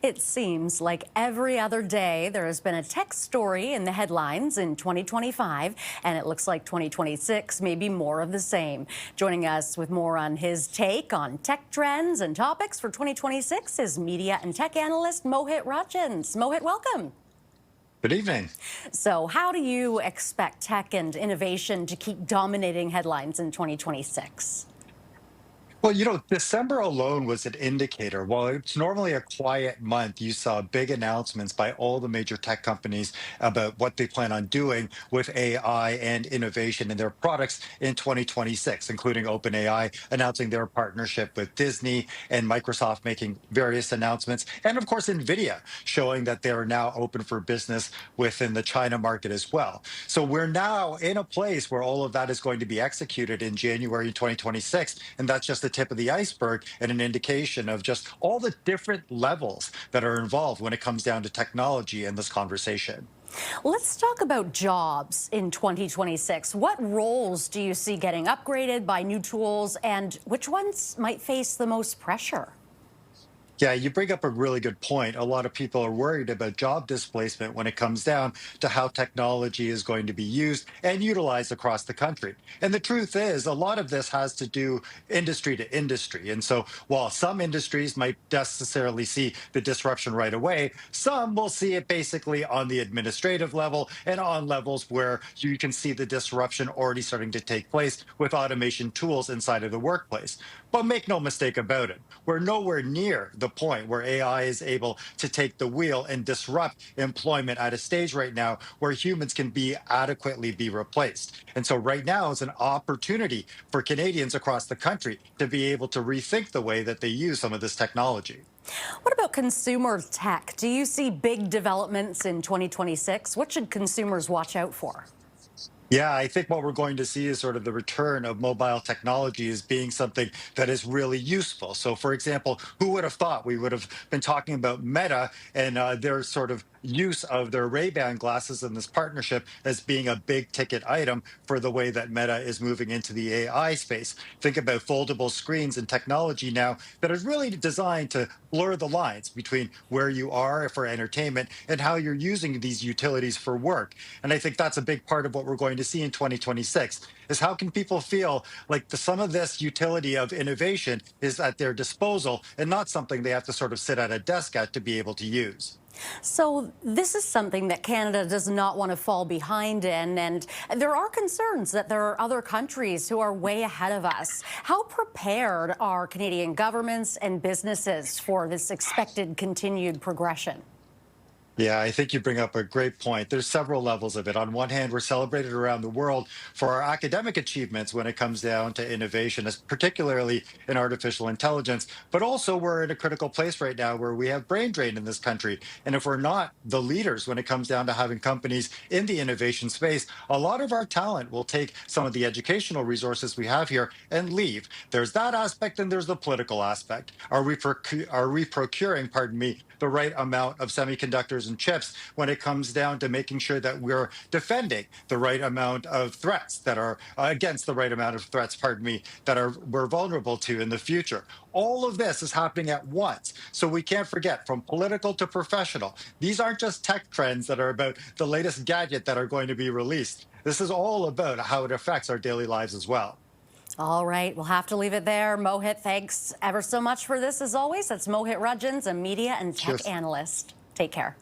It seems like every other day there has been a tech story in the headlines in 2025, and it looks like 2026 may be more of the same. Joining us with more on his take on tech trends and topics for 2026 is media and tech analyst Mohit Rajhans. Mohit, welcome. Good evening. So how do you expect tech and innovation to keep dominating headlines in 2026? Well, December alone was an indicator. While it's normally a quiet month, you saw big announcements by all the major tech companies about what they plan on doing with AI and innovation in their products in 2026, including OpenAI announcing their partnership with Disney and Microsoft making various announcements. And of course, NVIDIA showing that they are now open for business within the China market as well. So we're now in a place where all of that is going to be executed in January 2026. And that's just the tip of the iceberg and an indication of just all the different levels that are involved when it comes down to technology in this conversation. Let's talk about jobs in 2026. What roles do you see getting upgraded by new tools, and which ones might face the most pressure? Yeah, you bring up a really good point. A lot of people are worried about job displacement when it comes down to how technology is going to be used and utilized across the country. And the truth is, a lot of this has to do industry to industry. And so while some industries might necessarily see the disruption right away, some will see it basically on the administrative level and on levels where you can see the disruption already starting to take place with automation tools inside of the workplace. But make no mistake about it, we're nowhere near the point where AI is able to take the wheel and disrupt employment at a stage right now where humans can be adequately be replaced. And so right now is an opportunity for Canadians across the country to be able to rethink the way that they use some of this technology. What about consumer tech? Do you see big developments in 2026? What should consumers watch out for? Yeah, I think what we're going to see is sort of the return of mobile technology as being something that is really useful. So, for example, who would have thought we would have been talking about Meta and their sort of use of their Ray-Ban glasses in this partnership as being a big ticket item for the way that Meta is moving into the AI space. Think about foldable screens and technology now that is really designed to blur the lines between where you are for entertainment and how you're using these utilities for work. And I think that's a big part of what we're going to see in 2026 is how can people feel like some of this utility of innovation is at their disposal and not something they have to sort of sit at a desk at to be able to use. So this is something that Canada does not want to fall behind in, and there are concerns that there are other countries who are way ahead of us. How prepared are Canadian governments and businesses for this expected continued progression? Yeah, I think you bring up a great point. There's several levels of it. On one hand, we're celebrated around the world for our academic achievements when it comes down to innovation, particularly in artificial intelligence. But also, we're in a critical place right now where we have brain drain in this country. And if we're not the leaders when it comes down to having companies in the innovation space, a lot of our talent will take some of the educational resources we have here and leave. There's that aspect, and there's the political aspect. Are we procuring, pardon me, the right amount of semiconductors and chips when it comes down to making sure that we're defending the right amount of threats that are against the right amount of threats, pardon me, that are we're vulnerable to in the future. All of this is happening at once. So we can't forget from political to professional. These aren't just tech trends that are about the latest gadget that are going to be released. This is all about how it affects our daily lives as well. All right, we'll have to leave it there. Mohit, thanks ever so much for this as always. That's Mohit Rajhans, a media and tech Cheers. analyst. Take care.